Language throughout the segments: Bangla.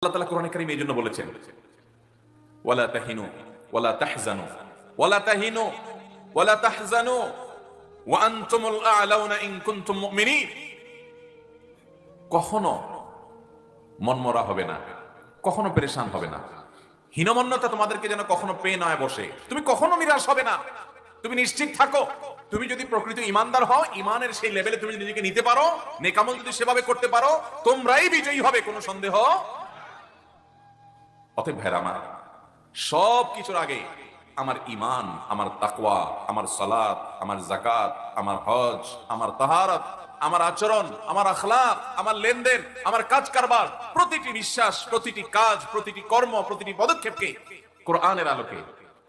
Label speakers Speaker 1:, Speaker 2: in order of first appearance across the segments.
Speaker 1: আল্লাহ তাআলা কোরআনে কারীমে এইজন্য বলেছেন ওয়ালা তাহিনু ওয়ালা তাহজানু ওয়ালা তাহিনু ওয়ালা তাহজানু ওয়া আনতুমুল আ'লাউনা ইন কুনতুম মুমিনিন। কখনো মনমরা হবে না, কখনো পেরেশান হবে না, হীনমন্যতা তোমাদেরকে যেন কখনো পেয়ে নয় বসে। তুমি কখনো নিরাশ হবে না, তুমি নিশ্চিত থাকো। তুমি যদি প্রকৃত ইমানদার হও, ইমানের সেই লেভেলে তুমি যদি নিজেকে নিতে পারো, নেকামল যদি সেভাবে করতে পারো, তোমরাই বিজয়ী হবে, কোনো সন্দেহ। অতএব ভাইরা আমার, সব কিছুর আগে আমার ইমান, আমার তাকওয়া, আমার সালাত, আমার যাকাত, আমার হজ, আমার তাহারাত, আমার আচরণ, আমার আখলাক, আমার লেনদেন, আমার কাজ কারবার, প্রতিটি বিশ্বাস, প্রতিটি কাজ, প্রতিটি কর্ম, প্রতিটি পদক্ষেপকে কোরআনের আলোকে,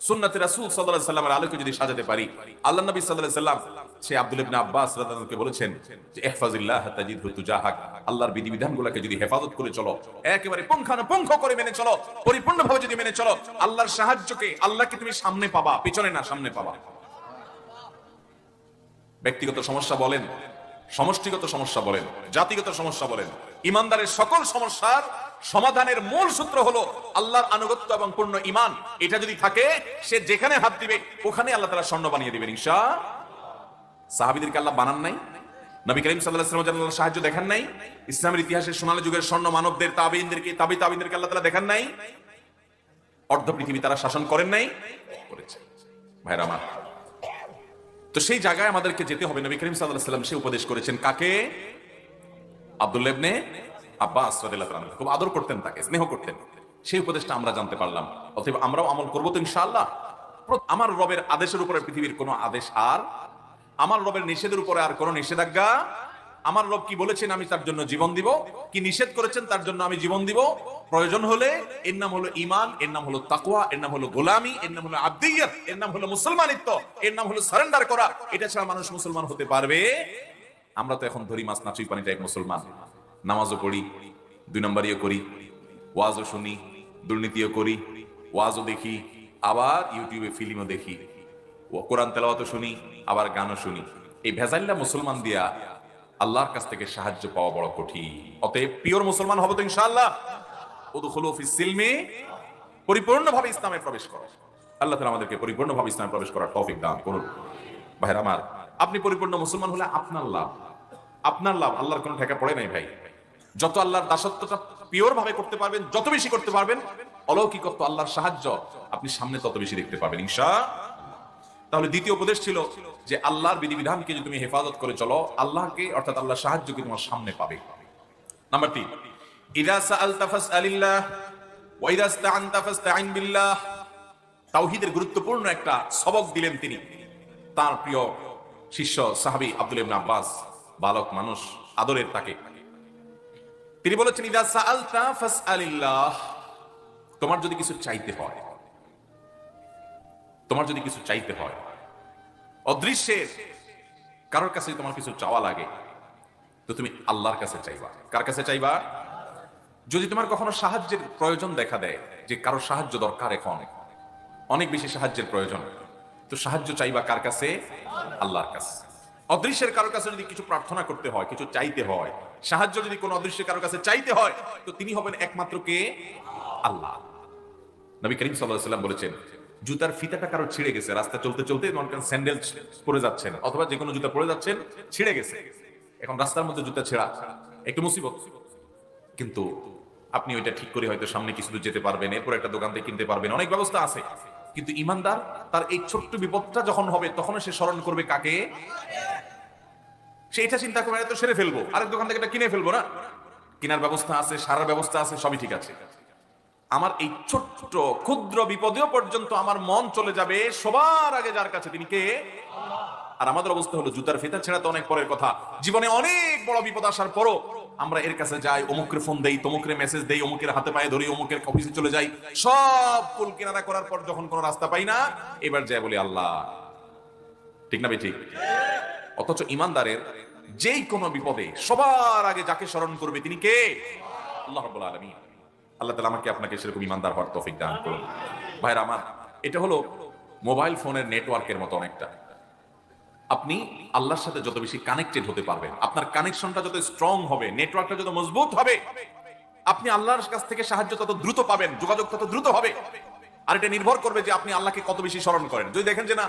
Speaker 1: সুন্নাতে রাসূল সাল্লাল্লাহু আলাইহি সাল্লামের আলোকে যদি সাজাতে পারি, আল্লাহ নবী সাল্লাল্লাহু আলাইহি সাল্লাম সে আব্দুল্লাহ ইবনে আব্বাস রাদিয়াল্লাহু আনহুকে বলেছেন যে ইহফাজিল্লাহ তাজিদহু তুজাহাক, আল্লাহর বিধিবিধানগুলোকে যদি হেফাজত করে চলো, একেবারে পুঙ্খানুপুঙ্খ করে মেনে চলো, পরিপূর্ণভাবে যদি মেনে চলো, আল্লাহর সাহায্যকে, আল্লাহকে তুমি সামনে পাবা, পিছনে না, সামনে পাবা। ব্যক্তিগত সমস্যা বলেন, সমষ্টিগত সমস্যা বলেন, জাতিগত সমস্যা বলেন, ইমানদারের সকল সমস্যার সমাধানের মূল সূত্র হলো আল্লাহর আনুগত্য এবং পূর্ণ ইমান। এটা যদি থাকে, সে যেখানে হাত দিবে ওখানে আল্লাহ তাআলা স্বর্ণ বানিয়ে দিবেন ইনশাআল্লাহ। সাহাবীদেরকে আল্লাহ বানান নাই? নবী করিম সাল্লাল্লাহু আলাইহি ওয়াসাল্লাম আল্লাহর সাহায্য দেখান নাই? ইসলামের ইতিহাসে সোনালী যুগের স্বর্ণ মানবদের, তাবেঈনদেরকে, তাবেঈনদেরকে আল্লাহ তাআলা দেখান নাই? অর্ধ পৃথিবী তারা শাসন করেন নাই? করেছে। ভাইরা আমার, তো সেই জায়গায় আমাদেরকে যেতে হবে। নবী করিম সাল্লাল্লাহু আলাইহি ওয়াসাল্লাম সে উপদেশ করেছেন কাকে? আব্দুল্লাহ ইবনে আব্বাস রাদিয়াল্লাহু আনহু। খুব আদর করতেন, তাকে স্নেহ করতেন। সেই উপদেশটা আমরা জানতে পারলাম। অতএব আমরাও আমল করব তো ইনশাআল্লাহ। আমার রবের আদেশের উপরে পৃথিবীর কোনো আদেশ, আর আমার রবের নিষেধের উপরে আর কোনো নিষেধাজ্ঞা। আমার রব কি বলেছেন আমি তার জন্য জীবন দিব, কি নিষেধ করেছেন তার জন্য আমি জীবন দিব। প্রয়োজন হলে এর নাম হলো ঈমান, এর নাম হলো তাকওয়া, এর নাম হলো গোলামি, এর নাম হলো আবদিয়ত, এর নাম হলো মুসলমানিত্ব, এর নাম হলো সারেন্ডার করা। এটা ছাড়া মানুষ মুসলমান হতে পারবে? আমরা তো এখন ধরি মাছ নাচুই পানি টাইপ মুসলমান। নামাজও পড়ি, 2 নম্বরীও করি, ওয়াজও শুনি, দুর্নীতিও করি, ওয়াজও দেখি, আবার ইউটিউবে ফিল্মও দেখি, ও কোরআন তেলাওয়াতও শুনি, আবার গানও শুনি। এই ভেজাইল্লা মুসলমান দিয়া আল্লাহর কাছ থেকে সাহায্য পাওয়া বড় কঠিন। অতএব পিওর মুসলমান হব তো ইনশাআল্লাহ। উদখুলু ফিস সিলমি, পরিপূর্ণভাবে ইসলামে প্রবেশ করো। আল্লাহ তাআলা আমাদেরকে পরিপূর্ণভাবে ইসলামে প্রবেশ করার তৌফিক দান করুন। ভাইরা আমার, আপনি পরিপূর্ণ মুসলমান হলে আপনার লাভ, আপনার লাভ। আল্লাহর কোনো ঠেকা পড়ে নাই ভাই। যত আল্লাহর দাসত্বটা পিওর ভাবে করতে পারবেন, যত বেশি করতে পারবেন, অলৌকিকত্ব, আল্লাহর সাহায্য আপনি সামনে তত বেশি দেখতে পাবেন ইনশাআল্লাহ। তাহলে দ্বিতীয় উপদেশ ছিল যে আল্লাহর বিধিবিধানকে যদি তুমি হেফাজত করে চলো, আল্লাহকে অর্থাৎ আল্লাহর সাহায্যকে তোমার সামনে পাবে। নাম্বার 3, ইযা সাআলতা ফাসআলিল্লাহ ওয়া ইযা ইসতাআনতা ফাসতাঈন বিল্লাহ। তাওহীদের গুরুত্বপূর্ণ একটা সবক দিলেন তিনি তার প্রিয় শিষ্য সাহাবী আব্দুল্লাহ ইবনে আব্বাস, বালক মানুষ, আদরের তাকে। তিনি বলেছেন ইযা সাআলতা ফাসআলিল্লাহ, তোমার যদি কিছু চাইতে হয়, তোমার যদি কিছু চাইতে হয়, অদৃশ্যের কারোর কাছে তোমার কিছু চাওয়া লাগে, তো তুমি আল্লাহর কাছে চাইবা। কার কাছে চাইবা? যদি তোমার কখনো সাহায্যের প্রয়োজন দেখা দেয়, যে কারোর সাহায্য দরকার, এখন অনেক বেশি সাহায্যের প্রয়োজন, তো সাহায্য চাইবা কার কাছে? আল্লাহর কাছে। অদৃশ্যের কারোর কাছে যদি কিছু প্রার্থনা করতে হয়, কিছু চাইতে হয়, সাহায্য যদি কোনো অদৃশ্যের কারোর কাছে চাইতে হয়, তো তিনি হবেন একমাত্র কে? আল্লাহ। নবী করিম সাল্লাল্লাহু আলাইহি ওয়াসাল্লাম বলেছেন, জুতার ফিতাটা কারো ছিঁড়ে গেছে, রাস্তা চলতে চলতে স্যান্ডেল পরে যাচ্ছেন, অথবা যে কোনো জুতা পরে যাচ্ছেন, ছিঁড়ে গেছে, এখন রাস্তার মধ্যে জুতা ছেঁড়া একটু মুসিবত, কিন্তু আপনি ওইটা ঠিক করে হয়তো সামনে কিছু দূর যেতে পারবেন, এরপর একটা দোকান থেকে কিনতে পারবেন, অনেক ব্যবস্থা আছে। কিন্তু ইমানদার তার এই ছোট্ট বিপদটা যখন হবে, তখন সে স্মরণ করবে কাকে? সে এটা চিন্তা করবে তো সেরে ফেলবো, আরেক দোকান থেকে এটা কিনে ফেলবো না, কেনার ব্যবস্থা আছে, সারার ব্যবস্থা আছে, সবই ঠিক আছে। আমার এই ছোট্ট ক্ষুদ্র বিপদেও পর্যন্ত আমার মন চলে যাবে সবার আগে যার কাছে, তিনি কে? আর আমাদের অবস্থা হলো জুতার ফিতা ছেঁড়া তো অনেক পরের কথা, জীবনে অনেক বড় বিপদ আসার পরও আমরা এর কাছে যাই, অমুকের ফোন দেই, তমুকের মেসেজ দেই, অমুকের হাতে পায়ে ধরি, অমুকের অফিসে চলে যাই, সব কুল কিনারা করার পর যখন কোনো রাস্তা পাই না, এবার যাই বলি আল্লাহ। ঠিক না ভাই? ঠিক। অথচ ইমানদারের যেই কোনো বিপদে সবার আগে যাকে স্মরণ করবে তিনি কে? আল্লাহ রাব্বুল আলামিন। আল্লাহ তাআলা আমাকে আপনাকে সেরকম ইমানদার হওয়ার তৌফিক দান করুন। ভাইরা আমার, এটা হলো মোবাইল ফোনের নেটওয়ার্কের মতো অনেকটা। আপনি আল্লাহর সাথে যত বেশি কানেক্টেড হতে পারবেন, আপনার কানেকশনটা যত স্ট্রং হবে, নেটওয়ার্কটা যত মজবুত হবে, আপনি আল্লাহর কাছ থেকে সাহায্য তত দ্রুত পাবেন, যোগাযোগ তত দ্রুত হবে। আর এটা নির্ভর করবে যে আপনি আল্লাহকে কত বেশি স্মরণ করেন। যদি দেখেন যে না,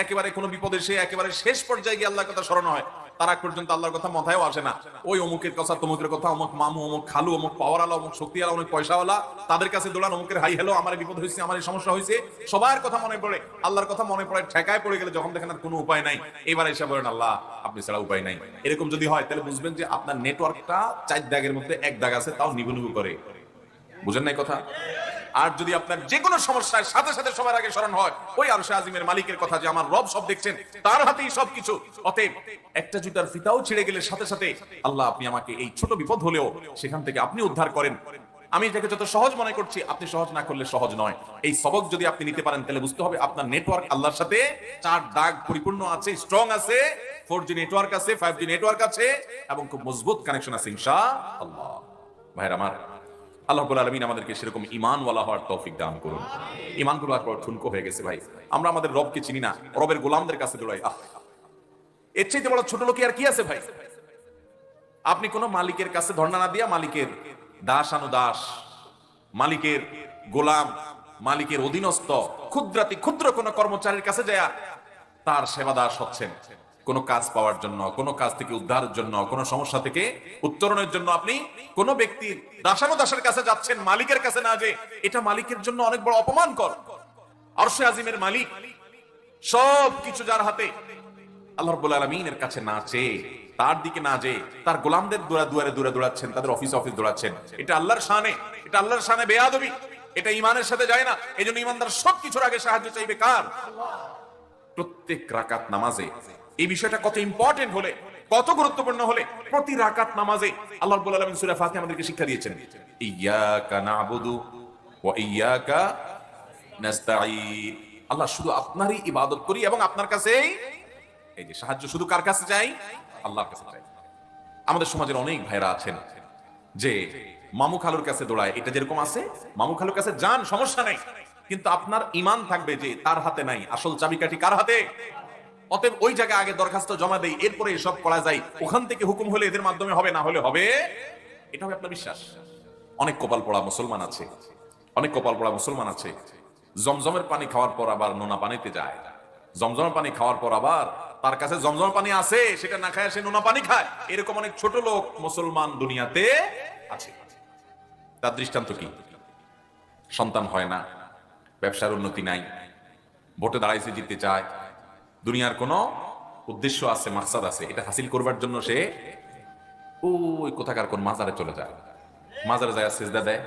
Speaker 1: একেবারে কোনো বিপদে সে একেবারে শেষ পর্যায়ে গিয়ে আল্লাহর কথা স্মরণ হয়, তার আগ পর্যন্ত আল্লাহর কথা মাথায়ও আসে না, ওই অমুকের কথা তমুকের কথা, অমুক মামু, অমুক খালু, অমুক পাওয়ারওয়ালা, অমুক শক্তিওয়ালা, অমুক পয়সাওয়ালা, তাদের কাছে দৌড়ান, অমুকের হাই হ্যালো, আমার বিপদ হয়েছে, আমার এই সমস্যা হয়েছে, সবার কথা মনে পড়ে, আল্লাহর কথা মনে পড়ে, ঠেকায় পড়ে গেলে যখন দেখেন আর কোনো উপায় নাই, এবার এসে বলেন আল্লাহ আপনি ছাড়া উপায় নাই। এরকম যদি হয় তাহলে বুঝবেন যে আপনার নেটওয়ার্কটা 4 দাগের মধ্যে 1 দাগ আছে, তাও নিবু নিবু করে। বুঝেন নাই কথা? আর যদি আপনার যে কোনো সমস্যায় সাথে সাথে সবার আগে স্মরণ হয় ওই আরশে আজিমের মালিকের কথা, যে আমার রব সব দেখছেন, তার হাতেই সবকিছু, অতএব একটা জুতার ফিতাও ছিঁড়ে গেলে সাথে সাথে আল্লাহ আপনি আমাকে এই ছোট বিপদ হলেও সেখান থেকে আপনি উদ্ধার করেন। আমি এটাকে যত সহজ মনে করছি, আপনি সহজ না করলে সহজ নয়। এই সবক যদি আপনি নিতে পারেন তাহলে বুঝতে হবে আপনার নেটওয়ার্ক আল্লাহর সাথে 4 দাগ পরিপূর্ণ আছে, স্ট্রং আছে, 4G নেটওয়ার্ক আছে, 5G নেটওয়ার্ক আছে, এবং খুব মজবুত কানেকশন আছে ইনশাআল্লাহ। ভাইরা আমার, আল্লাহ রাব্বুল আলামিন আমাদেরকে সেরকম ঈমানওয়ালা হওয়ার তৌফিক দান করুন। ঈমানগুলো একবার ঠুনকো হয়ে গেছে ভাই, আমরা আমাদের রবকে চিনি না, রবের গোলামদের কাছে দৌড়াই। এর চাইতে বড় ছোট লোক আর কি আছে ভাই? আপনি কোন মালিকের কাছে ধর্ণা না দিয়া মালিকের দাসানুদাস, মালিকের গোলাম, মালিকের অধীনস্থ ক্ষুদ্রাতি ক্ষুদ্র কোন কর্মচারীর কাছে যায় তার সেবা দাস হচ্ছেন কোন কাজ পাওয়ার জন্য, কোন কাজ থেকে উদ্ধারের জন্য, কোন সমস্যা থেকে উত্তরণের জন্য আপনি কোন ব্যক্তির দাসানুদাসের কাছে যাচ্ছেন, মালিকের কাছে না, যে এটা মালিকের জন্য অনেক বড় অপমানকর। আরশে আজিমের মালিক, সব কিছু যার হাতে, আল্লাহ রাব্বুল আলামিনের কাছে না চেয়ে, তার দিকে না যেয়ে তার গোলামদের দুয়ারে দৌড়াচ্ছেন, তাদের অফিস দৌড়াচ্ছেন, এটা আল্লাহর শানে, এটা আল্লাহর শানে বেয়াদবি, এটা ঈমানের সাথে যায় না। এজন্য ঈমানদার সবকিছুর আগে সাহায্য চাইবে কার? প্রত্যেক রাকাত নামাজে এই বিষয়টা কত ইম্পর্টেন্ট হলে, কত গুরুত্বপূর্ণ হলে, প্রতি রাকাত নামাজে আল্লাহ রাব্বুল আলামিন সূরা ফাতিহা আমাদেরকে শিক্ষা দিয়েছেন, ইয়্যাকা না'বুদু ওয়া ইয়্যাকা নাস্তাঈন। আল্লাহ শুধু আপনারই ইবাদত করি এবং আপনার কাছেই, এই যে সাহায্য শুধু কার কাছে চাই? আল্লাহর কাছে চাই। আমাদের সমাজের অনেক ভাইরা আছেন যে মামু খালুর কাছে দৌড়ায়, এটা যেরকম আছে মামু খালুর কাছে যান, সমস্যা নাই, কিন্তু আপনার ঈমান থাকবে যে তার হাতে নাই, আসল চাবিকাঠি কার হাতে? অতএব ওই জায়গায় আগে দরখাস্ত জমা দেই, এরপরে এসব করা যায়, ওখান থেকে হুকুম হলে এদের মাধ্যমে হবে, না হলে হবে, এটা হবে আপনার বিশ্বাস। অনেক কপাল পড়া মুসলমান আছে, অনেক কপাল পড়া মুসলমান আছে, জমজমের পানি খাওয়ার পর আবার নোনা পানিতে যায়, জমজমের পানি খাওয়ার পর আবার তার কাছে জমজমের পানি আছে, সেটা না খায় সে নোনা পানি খায়। এরকম অনেক ছোট লোক মুসলমান দুনিয়াতে আছে। তার দৃষ্টান্ত কি? সন্তান হয় না, ব্যবসার উন্নতি নাই, ভোটে দাঁড়াইছে, জিততে চায়, দুনিয়ার কোন উদ্দেশ্য আছে, মাকসাদ আছে, এটা হাসিল করবার জন্য সে ওই কোথাকার কোন মাজারে চলে যায়, মাজারে যায় সিজদা দেয়,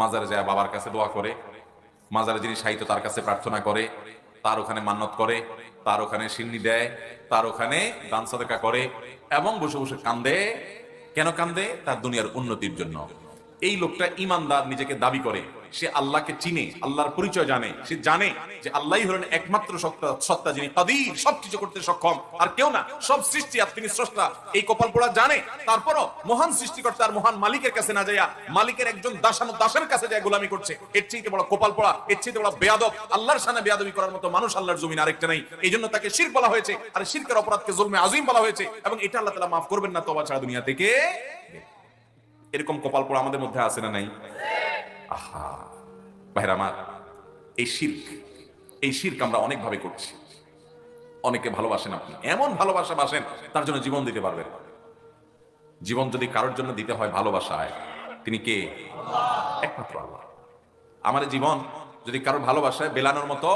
Speaker 1: মাজারে যায় বাবার কাছে দোয়া করে, মাজারে যিনি সাহিত্য তার কাছে প্রার্থনা করে, তার ওখানে মান্নত করে, তার ওখানে সিন্নি দেয়, তার ওখানে দান সাদকা করে, এবং বসে বসে কান্দে। কেন কান্দে? তার দুনিয়ার উন্নতির জন্য। এই লোকটা ইমানদার নিজেকে দাবি করে, সে আল্লাহকে চিনে, আল্লাহর পরিচয় জানে, সে জানে যে আল্লাহই হলেন একমাত্র সত্তা, যিনি কাদির, সবকিছু করতে সক্ষম, আর কেউ না, সব সৃষ্টি আর তিনি স্রষ্টা। এই কপাল পোড়া জানে, তারপরও মহান সৃষ্টিকর্তা আর মহান মালিকের কাছে না যাইয়া মালিকের একজন দাসের কাছে যায় গোলামি করছে। এর চেয়ে বড় কপাল পোড়া, এর চেয়ে বড় বেয়াদব, আল্লাহর সামনে বেয়াদবি করার মতো মানুষ আল্লাহর জমিন আরেকটা নাই। এই জন্য তাকে শিরক বলা হয়েছে, আর শিরকের অপরাধকে জুলমে আযীম বলা হয়েছে, এবং এটা আল্লাহ তাআলা মাফ করবেন না তওবা ছাড়া দুনিয়া থেকে। এরকম কপাল পোড়া আমাদের মধ্যে আছে না নাই? আহা ভাইরা আমার, এই শিরক আমরা অনেক ভাবে করছি। অনেকে ভালোবাসেন, আপনি এমন ভালোবাসা বাসেন তার জন্য জীবন দিতে পারবেন। জীবন যদি কারোর জন্য দিতে হয় ভালোবাসায়, তিনি কে? একমাত্র আল্লাহ। আমার জীবন যদি কারোর ভালোবাসায় বেলানোর মতো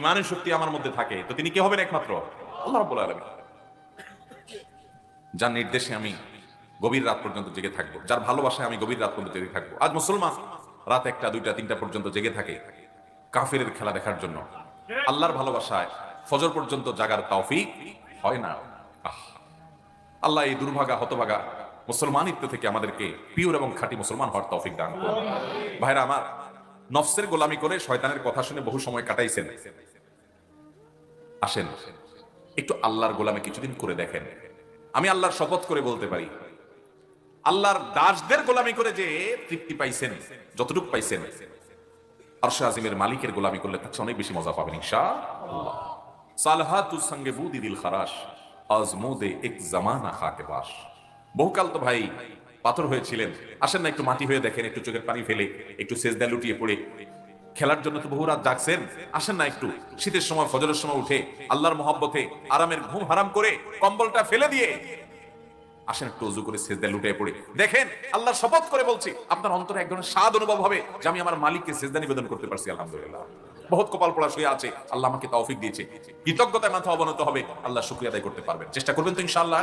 Speaker 1: ইমানের শক্তি আমার মধ্যে থাকে, তো তিনি কে হবেন? একমাত্র আল্লাহ রাব্বুল আলামিন। যার নির্দেশে আমি গভীর রাত পর্যন্ত জেগে থাকবো, যার ভালোবাসায় আমি গভীর রাত পর্যন্ত জেগে থাকবো। আজ মুসলমান রাত 1টা 2টা 3টা পর্যন্ত জেগে থাকে কাফেরের খেলা দেখার জন্য। আল্লাহর ভালোবাসায় ফজর পর্যন্ত জাগার তৌফিক হয় না। আল্লাহ এই দুর্ভাগা হতভাগা মুসলমানিত্ব থেকে আমাদেরকে পিওর এবং খাঁটি মুসলমান হওয়ার তৌফিক দান করুন। ভাইরা আমার, নফসের গোলামি করে শয়তানের কথা শুনে বহু সময় কাটাইছেন, আসেন একটু আল্লাহর গোলামি কিছুদিন করে দেখেন। আমি আল্লাহর শপথ করে বলতে পারি, আল্লাহর দাসদের গোলামি করে যে তৃপ্তি পাইছেন, যতটুকু পাইছেন, আরশে আজিমের মালিকের গোলামি করলে তার চেয়ে অনেক বেশি মজা পাবেন ইনশাআল্লাহ। সালহাতুস সঙ্গে বুদি দিল খারাস, আজমুদে এক জামানা খাকে বাস। বহুকাল তো ভাই পাথর হয়েছিলেন, আসেন না একটু মাটি হয়ে দেখেন, একটু চোখের পানি ফেলে একটু সেজদা লুটিয়ে পড়ে। খেলার জন্য তো বহু রাত জাগছেন, আসেন না একটু শীতের সময় ফজরের সময় উঠে আল্লাহর মহব্বতে আরামের ঘুম হারাম করে কম্বলটা ফেলে দিয়ে আসেন একটু ওযু করে সেজদায় লুটিয়ে পড়ে দেখেন। আল্লাহর শপথ করে বলছি, আপনার অন্তরে এক ধরনের স্বাদ অনুভব হবে যে আমি আমার মালিককে সেজদা নিবেদন করতে পারছি, আলহামদুলিল্লাহ। বহুত কপাল পোড়া শুয়ে আছে, আল্লাহ আমাকে তৌফিক দিয়েছে। কৃতজ্ঞতায় মাথা অবনত হবে, আল্লাহ শুকরিয়া আদায় করতে পারবেন। চেষ্টা করবেন তো ইনশাআল্লাহ।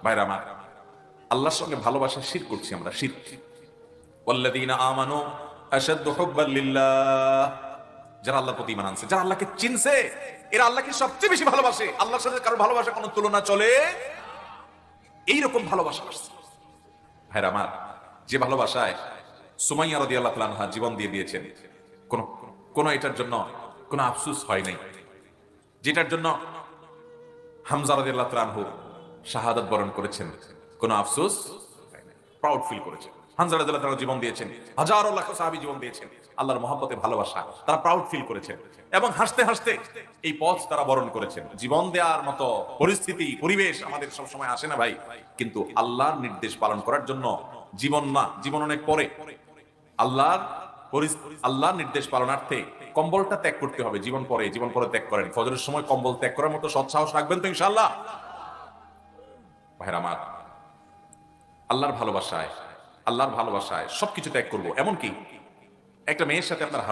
Speaker 1: ভাইরা আমার, আল্লাহর সঙ্গে ভালোবাসা শিরক করছি আমরা, শিরক। ওয়াল্লাযীনা আমানু আশাদ্দু হুব্বান লিল্লাহ, যারা আল্লাহর প্রতি ঈমান আনছে, যারা আল্লাহকে চিনছে, এরা আল্লাহকে সবচেয়ে বেশি ভালোবাসে। আল্লাহর সাথে কারো ভালোবাসা কোনো তুলনা চলে? এইরকম ভালোবাসা আসছে। ভাইরা আমার, যে ভালোবাসায় সুমাইয়া রাদিয়াল্লাহু তাআলা আনহা জীবন দিয়ে দিয়েছেন, কোন কোন এটার জন্য কোনো আফসোস হয় নাই, যেটার জন্য হামজা রাদিয়াল্লাহু তাআলা আনহু শাহাদাত বরণ করেছেন, কোনো আফসোস হয় নাই, প্রাউড ফিল করেছেন। হামজা রাদিয়াল্লাহু তাআলা জীবন দিয়েছেন, হাজারো লাখ সাহাবী জীবন দিয়েছেন, আল্লাহর মহব্বতে ভালোবাসা, তারা প্রাউড ফিল করেছেন এবং হাসতে হাসতে এই পথ তারা বরণ করেছেন। জীবন দেওয়ার মতো পরিস্থিতি পরিবেশ আমাদের সব সময় আসে না ভাই, কিন্তু আল্লাহর নির্দেশ পালন করার জন্য জীবন না, জীবন অনেক পরে, আল্লাহর নির্দেশ পালনার্থে কম্বলটা ত্যাগ করতে হবে। জীবন পরে, জীবন পরে ত্যাগ করেন। ফজরের সময় কম্বল ত্যাগ করার মতো সৎসাহস রাখবেন তো ইনশাআল্লাহ। ভাইরা আমার, আল্লাহর ভালোবাসায় সবকিছু ত্যাগ করবো, এমনকি একটা মেয়ের সাথে আপনার